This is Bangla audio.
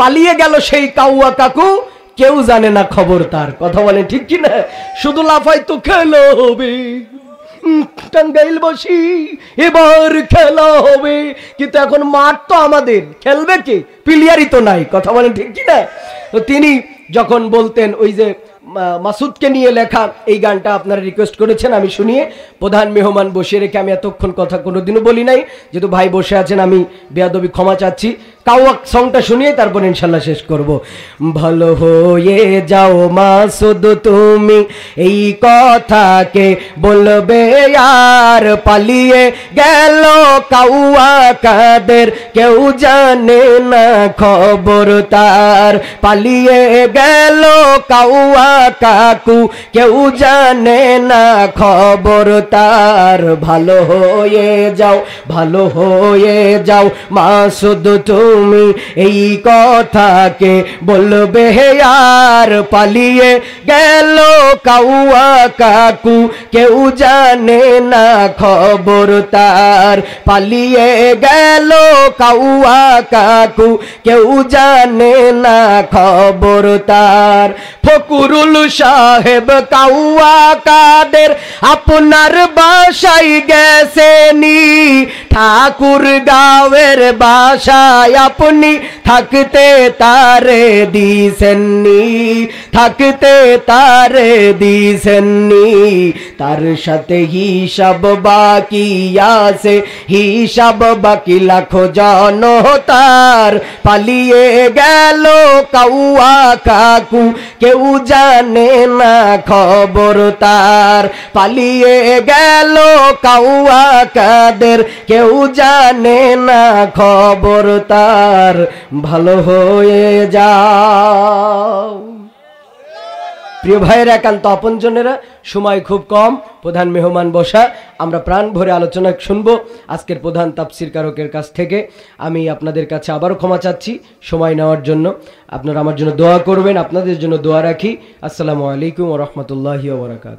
পালিয়ে গেল সেই কাউয়া কাকু, কেউ জানে না খবর তার। কথা বলেন ঠিক কি না? শুধু লাফাই তো খেলা হবে, টাঙ্গাইলবাসী এবার খেলা হবে, কিন্তু এখন মাঠ তো আমাদের, খেলবে কে? প্লেয়ারই তো নাই। কথা বলেন ঠিক কি না? তো তিনি যখন বলতেন, ওই যে মাসুদকে নিয়ে লেখা এই গানটা আপনারা রিকোয়েস্ট করেছেন, আমি শুনিয়ে প্রধান মেহমান বসে রেখে আমি এতক্ষণ কথা কোনোদিনও বলি নাই, যেহেতু ভাই বসে আছেন আমি বেয়াদবি ক্ষমা চাচ্ছি। কাওয়া সংটা শুনিয়ে তারপর ইনশাল্লাহ শেষ করব। ভালো হয়ে যাও মাসুদ তুমি, এই কথাকে বলবে আর পালিয়ে গেল কাউয়া কাদের, কেউ জানে না খবর তার। পালিয়ে গেল কাউয়া কাকু, কেউ জানে না খবর তার। ভালো হয়ে যাও, ভালো হয়ে যাও মাসুদ তুমি, এই কথাকে বলবে আর পালিয়ে গেল কাউয়া কাকু, কেউ জানে না খবর তার। পালিয়ে গেল কাউয়া কাকু, কেউ জানে না খবর তার। ফকুরুল সাহেব কাউয়া কাদের আপনার বাসায় গেছেনি, ঠাকুর গাঁয়ের বাসায় আপনি থাকতে তারে দিছেননি, থাকতে তারে দিছেননি। তার সাথে হিসাব বাকি আছে, হিসাব বাকি লাখো জনতার। পালিয়ে গেল কাউয়া কাকু, কেউ জানে না খবর তার। পালিয়ে গেল কাউয়া কাদের, কেউ জানে না খবর তার। ভালো হয়ে যাও। প্রিয় ভাইয়েরা, একান্ত আপনজনেরা, সময় খুব কম, প্রধান মেহমান বসা, আমরা প্রাণ ভরে আলোচনা শুনবো আজকের প্রধান তাফসীর কারকের কাছ থেকে। আমি আপনাদের কাছে আবারও ক্ষমা চাচ্ছি সময় নেওয়ার জন্য। আপনারা আমার জন্য দোয়া করবেন, আপনাদের জন্য দোয়া রাখি। আসসালামু আলাইকুম ওয়া রাহমাতুল্লাহি ওয়া বারাকাতুহু।